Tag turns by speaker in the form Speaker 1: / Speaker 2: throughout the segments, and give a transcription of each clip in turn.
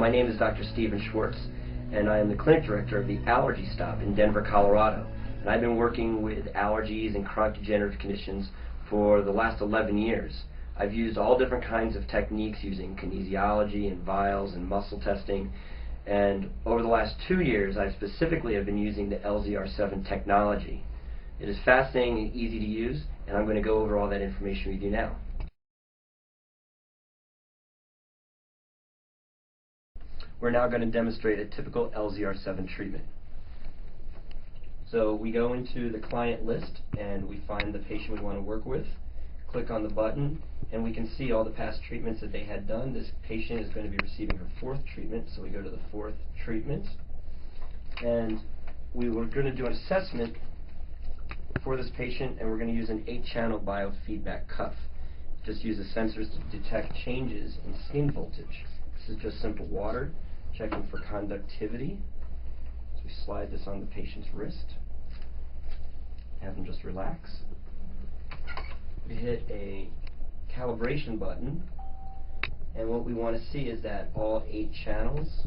Speaker 1: my name is Dr. Stephen Schwartz, and I am the clinic director of the Allergy Stop in Denver, Colorado. And I've been working with allergies and chronic degenerative conditions for the last 11 years. I've used all different kinds of techniques using kinesiology and vials and muscle testing. And over the last 2 years, I specifically have been using the LZR7 technology. It is fascinating and easy to use, and I'm going to go over all that information with you now. We're now going to demonstrate a typical LZR7 treatment. So we go into the client list and we find the patient we want to work with, click on the button, and we can see all the past treatments that they had done. This patient is going to be receiving her 4th treatment, so we go to the 4th treatment. And we were going to do an assessment for this patient, and we're going to use an 8-channel biofeedback cuff. Just use the sensors to detect changes in skin voltage. This is just simple water, checking for conductivity. So we slide this on the patient's wrist, have them just relax. We hit a calibration button, and what we want to see is that all 8 channels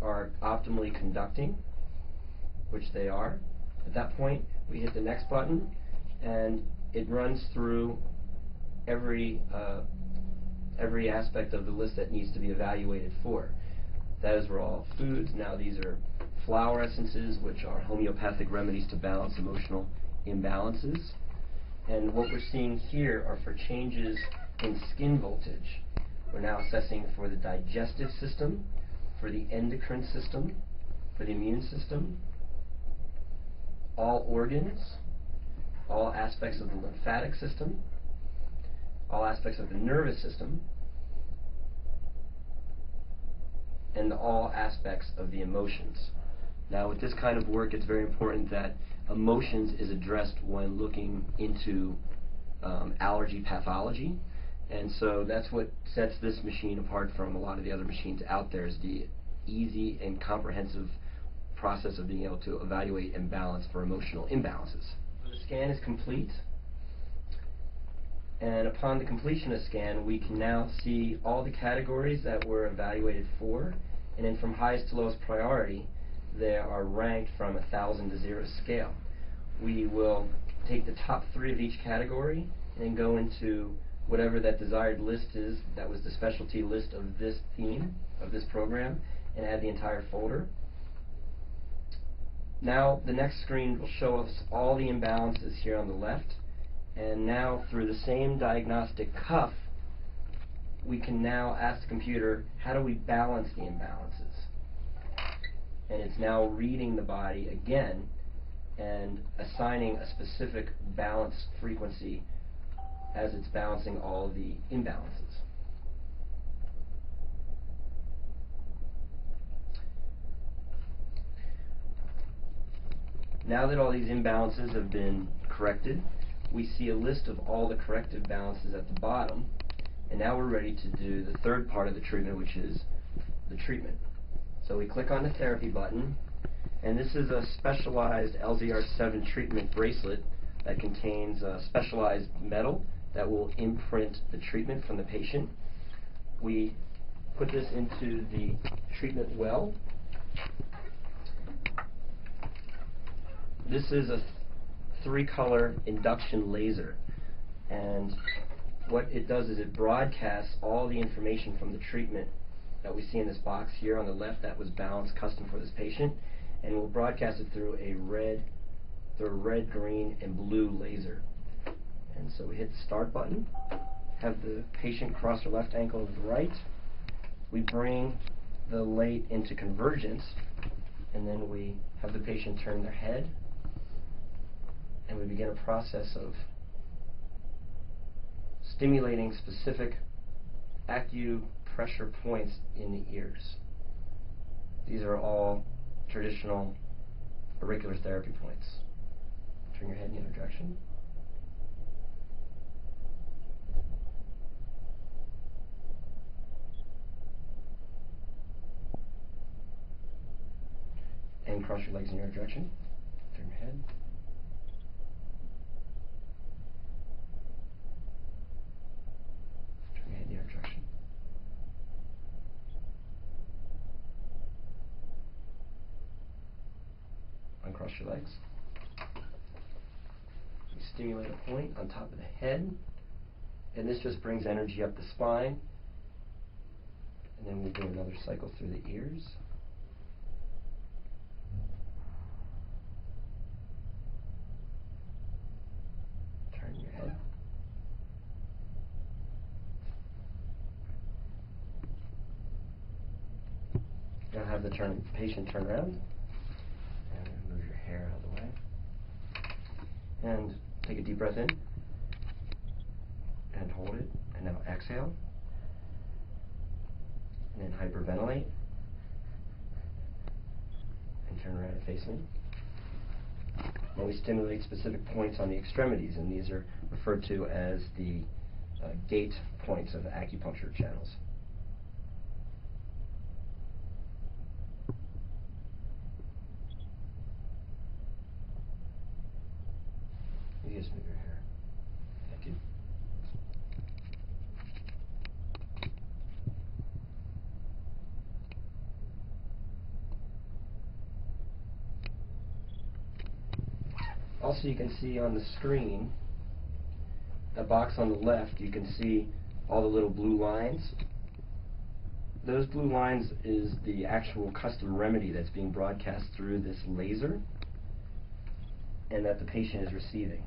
Speaker 1: are optimally conducting, which they are. At that point, we hit the next button, and it runs through every aspect of the list that needs to be evaluated for. Those were all foods. Now these are flower essences, which are homeopathic remedies to balance emotional imbalances. And what we're seeing here are for changes in skin voltage. We're now assessing for the digestive system, for the endocrine system, for the immune system, all organs, all aspects of the lymphatic system, all aspects of the nervous system, and all aspects of the emotions. Now with this kind of work, it's very important that emotions is addressed when looking into allergy pathology, and so that's what sets this machine apart from a lot of the other machines out there, is the easy and comprehensive process of being able to evaluate and balance for emotional imbalances. The scan is complete, and upon the completion of scan, we can now see all the categories that were evaluated for, and then from highest to lowest priority, they are ranked from 1,000 to 0 scale. We will take the top 3 of each category and then go into whatever that desired list is, that was the specialty list of this theme, of this program, and add the entire folder. Now the next screen will show us all the imbalances here on the left, and now through the same diagnostic cuff, we can now ask the computer, how do we balance the imbalances? And it's now reading the body again and assigning a specific balance frequency as it's balancing all the imbalances. Now that all these imbalances have been corrected, we see a list of all the corrective balances at the bottom, and now we're ready to do the 3rd part of the treatment, which is the treatment. So we click on the therapy button, and this is a specialized LZR7 treatment bracelet that contains a specialized metal that will imprint the treatment from the patient. We put this into the treatment well. This is a 3-color induction laser, and what it does is it broadcasts all the information from the treatment that we see in this box here on the left that was balanced custom for this patient, and we'll broadcast it through a red, green, and blue laser. And so we hit the start button, have the patient cross their left ankle over the right, we bring the light into convergence, and then we have the patient turn their head, and we begin a process of stimulating specific acupressure points in the ears. These are all traditional auricular therapy points. Turn your head in the other direction. And cross your legs in your direction. Turn your head. Turn your head in your direction. your legs. We stimulate a point on top of the head, and this just brings energy up the spine. And then we do another cycle through the ears. Turn your head. Now have the patient turn around and move your hair out of the way. And take a deep breath in and hold it. And now exhale. And then hyperventilate. And turn around and face me. Now we stimulate specific points on the extremities, and these are referred to as the gate points of acupuncture channels. You just move your hair. Thank you. Also, you can see on the screen, the box on the left, you can see all the little blue lines. Those blue lines is the actual custom remedy that's being broadcast through this laser and that the patient is receiving.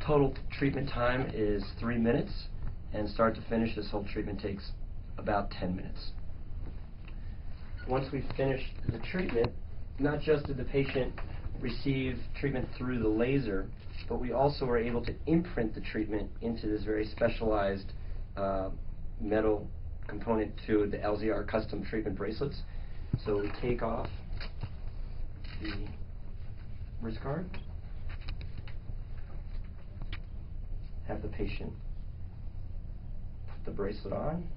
Speaker 1: Total treatment time is 3 minutes, and start to finish, this whole treatment takes about 10 minutes. Once we finish the treatment, not just did the patient receive treatment through the laser, but we also were able to imprint the treatment into this very specialized metal component to the LZR custom treatment bracelets. So we take off the wrist guard, have the patient put the bracelet on.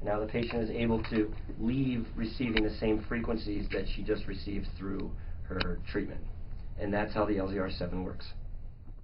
Speaker 1: Now the patient is able to leave receiving the same frequencies that she just received through her treatment. And that's how the LZR7 works.